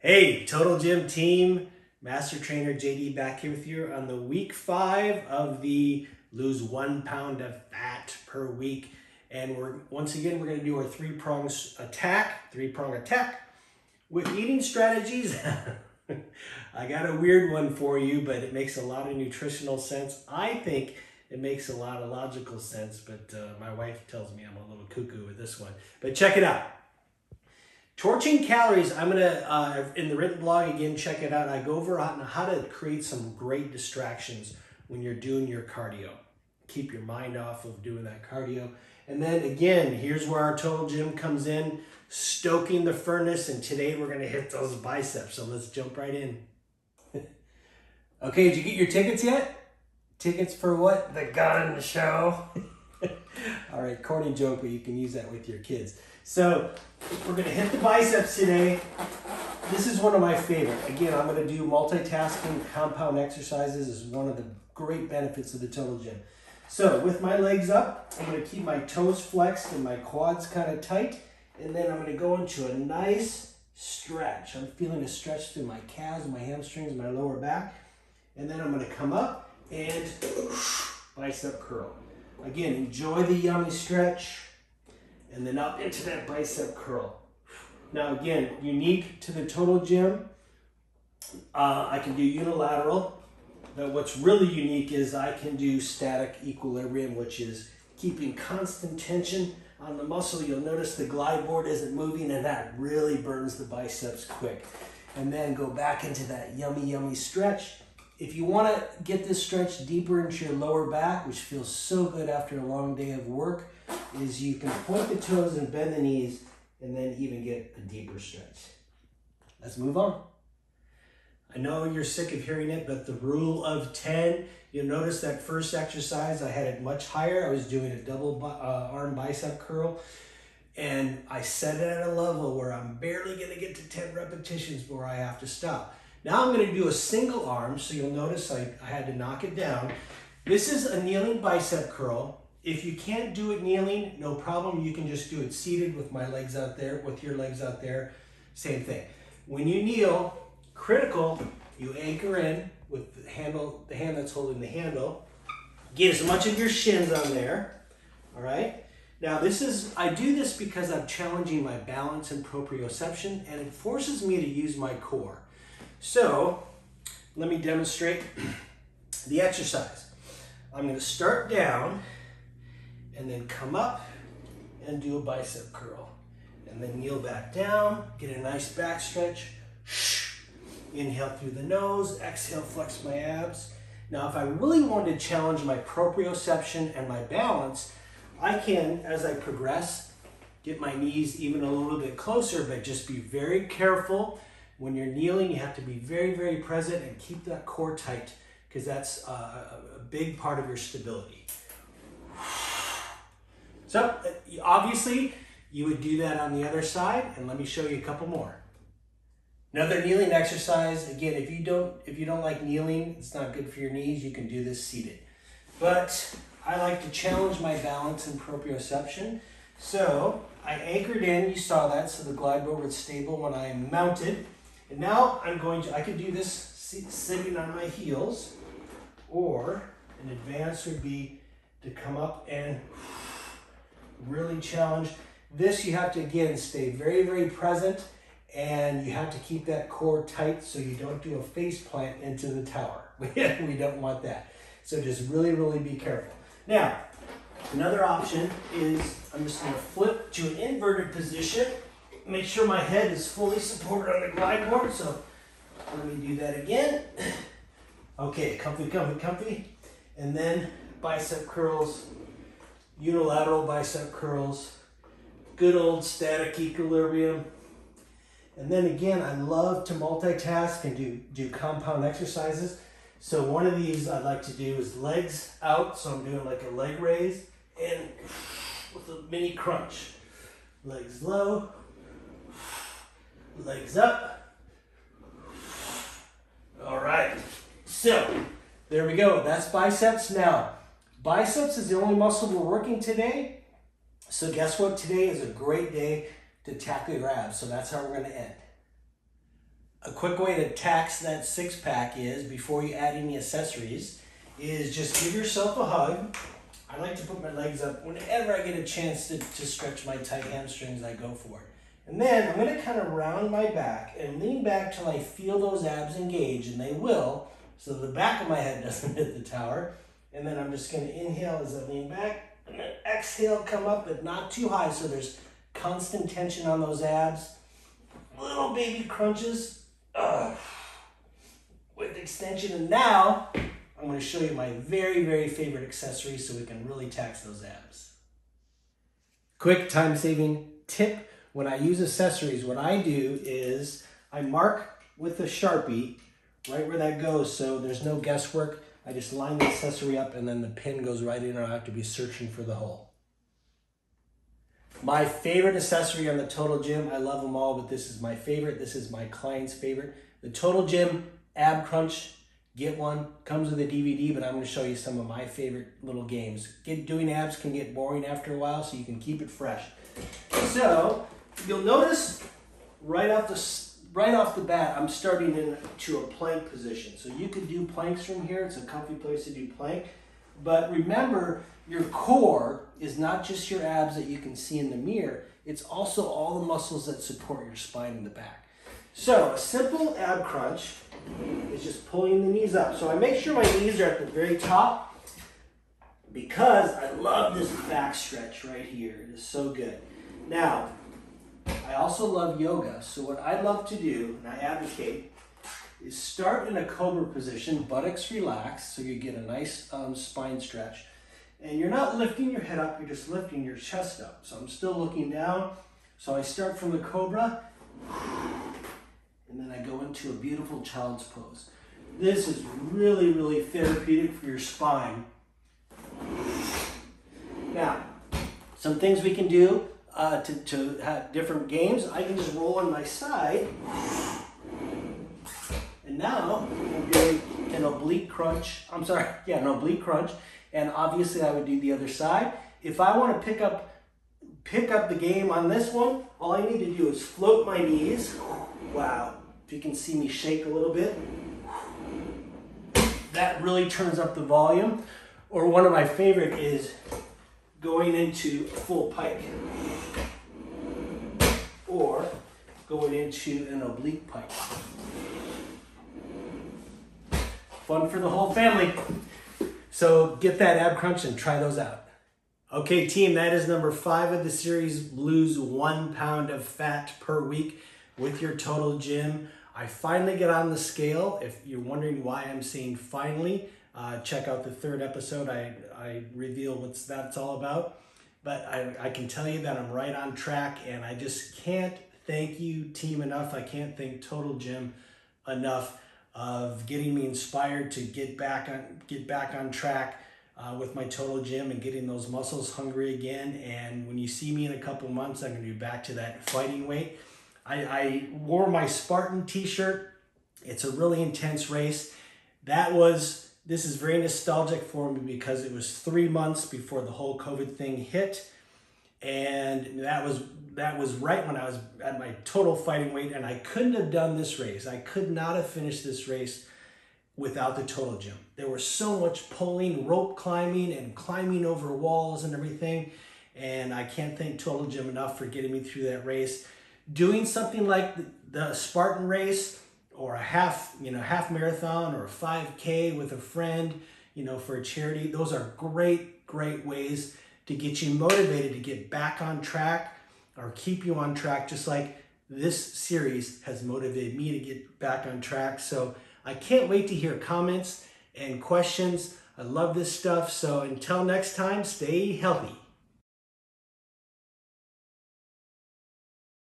Hey, Total Gym team, Master Trainer JD back here with you on the week 5 of the lose 1 pound of fat per week. And once again, we're going to do our three-prong attack with eating strategies. I got a weird one for you, but it makes a lot of nutritional sense. I think it makes a lot of logical sense, but my wife tells me I'm a little cuckoo with this one. But check it out. Torching calories, I'm going to, in the written blog, again, check it out. I go over on how to create some great distractions when you're doing your cardio. Keep your mind off of doing that cardio. And then again, here's where our Total Gym comes in, stoking the furnace. And today we're going to hit those biceps. So let's jump right in. Okay, did you get your tickets yet? Tickets for what? The gun show. All right, corny joke, but you can use that with your kids. So we're going to hit the biceps today. This is one of my favorite. Again, I'm going to do multitasking compound exercises. This is one of the great benefits of the Total Gym. So with my legs up, I'm going to keep my toes flexed and my quads kind of tight. And then I'm going to go into a nice stretch. I'm feeling a stretch through my calves, my hamstrings, my lower back. And then I'm going to come up and bicep curl. Again, enjoy the yummy stretch. And then up into that bicep curl. Now again, unique to the Total Gym, I can do unilateral, but what's really unique is I can do static equilibrium, which is keeping constant tension on the muscle. You'll notice the glide board isn't moving, and that really burns the biceps quick. And then go back into that yummy, yummy stretch. If you want to get this stretch deeper into your lower back, which feels so good after a long day of work, is you can point the toes and bend the knees and then even get a deeper stretch. Let's move on. I know you're sick of hearing it, but the rule of 10, you'll notice that first exercise, I had it much higher. I was doing a double arm bicep curl, and I set it at a level where I'm barely going to get to 10 repetitions before I have to stop. Now I'm going to do a single arm, so you'll notice I had to knock it down. This is a kneeling bicep curl. If you can't do it kneeling, no problem. You can just do it seated with my legs out there, with your legs out there. Same thing. When you kneel, critical, you anchor in with the handle, the hand that's holding the handle. Get as much of your shins on there. All right. Now I do this because I'm challenging my balance and proprioception, and it forces me to use my core. So let me demonstrate the exercise. I'm going to start down and then come up and do a bicep curl. And then kneel back down, get a nice back stretch. Inhale through the nose, exhale, flex my abs. Now, if I really want to challenge my proprioception and my balance, I can, as I progress, get my knees even a little bit closer, but just be very careful. When you're kneeling, you have to be very, very present and keep that core tight, because that's a big part of your stability. So obviously you would do that on the other side, and let me show you a couple more. Another kneeling exercise. Again, if you don't like kneeling, it's not good for your knees, you can do this seated. But I like to challenge my balance and proprioception. So I anchored in, you saw that, so the glide board was stable when I am mounted. And now I could do this sitting on my heels, or an advance would be to come up and really challenge. This you have to, again, stay very, very present, and you have to keep that core tight so you don't do a face plant into the tower. We don't want that. So just really, really be careful. Now, another option is I'm just going to flip to an inverted position. Make sure my head is fully supported on the glide board. So let me do that again. Okay, comfy, comfy, comfy. And then bicep curls, unilateral bicep curls, good old static equilibrium. And then again, I love to multitask and do compound exercises. So one of these I'd like to do is legs out. So I'm doing like a leg raise and with a mini crunch. Legs low, legs up. All right, so there we go. That's biceps. Now, biceps is the only muscle we're working today. So guess what? Today is a great day to tackle your abs. So that's how we're going to end. A quick way to tax that six-pack is, before you add any accessories, is just give yourself a hug. I like to put my legs up. Whenever I get a chance to stretch my tight hamstrings, I go for it. And then I'm gonna kind of round my back and lean back till I feel those abs engage, and they will, so the back of my head doesn't hit the tower. And then I'm just gonna inhale as I lean back, and then exhale, come up, but not too high, so there's constant tension on those abs. Little baby crunches with extension. And now I'm going to show you my very, very favorite accessory so we can really tax those abs. Quick time-saving tip. When I use accessories, what I do is I mark with a Sharpie right where that goes, so there's no guesswork. I just line the accessory up and then the pin goes right in, or I have to be searching for the hole. My favorite accessory on the Total Gym, I love them all, but this is my favorite. This is my client's favorite. The Total Gym Ab Crunch, get one. Comes with a DVD, but I'm going to show you some of my favorite little games. Doing abs can get boring after a while, so you can keep it fresh. So you'll notice right off the bat, I'm starting into a plank position. So you could do planks from here. It's a comfy place to do plank. But remember, your core is not just your abs that you can see in the mirror. It's also all the muscles that support your spine and the back. So a simple ab crunch is just pulling the knees up. So I make sure my knees are at the very top because I love this back stretch right here. It is so good. Now, I also love yoga. So what I love to do, and I advocate, is start in a cobra position, buttocks relaxed, so you get a nice spine stretch. And you're not lifting your head up, you're just lifting your chest up. So I'm still looking down. So I start from the cobra, and then I go into a beautiful child's pose. This is really, really therapeutic for your spine. Now, some things we can do to have different games. I can just roll on my side. And now I'm doing an oblique crunch. An oblique crunch. And obviously I would do the other side. If I want to pick up the game on this one, all I need to do is float my knees. Wow, if you can see me shake a little bit. That really turns up the volume. Or one of my favorite is going into a full pike. Or going into an oblique pike. Fun for the whole family. So get that ab crunch and try those out. Okay, team, that is number 5 of the series. Lose 1 pound of fat per week with your Total Gym. I finally get on the scale. If you're wondering why I'm saying finally, check out the 3rd episode. I reveal what that's all about. But I can tell you that I'm right on track, and I just can't thank you, team, enough. I can't thank Total Gym enough of getting me inspired to get back on track with my Total Gym and getting those muscles hungry again. And when you see me in a couple months, I'm going to be back to that fighting weight. I wore my Spartan t-shirt. It's a really intense race. This is very nostalgic for me because it was 3 months before the whole COVID thing hit. And that was right when I was at my total fighting weight, and I couldn't have done this race. I could not have finished this race without the Total Gym. There was so much pulling, rope climbing, and climbing over walls and everything. And I can't thank Total Gym enough for getting me through that race. Doing something like the Spartan race, or a half marathon, or a 5K with a friend, for a charity. Those are great, great ways to get you motivated to get back on track, or keep you on track, just like this series has motivated me to get back on track. So I can't wait to hear comments and questions. I love this stuff. So until next time, stay healthy.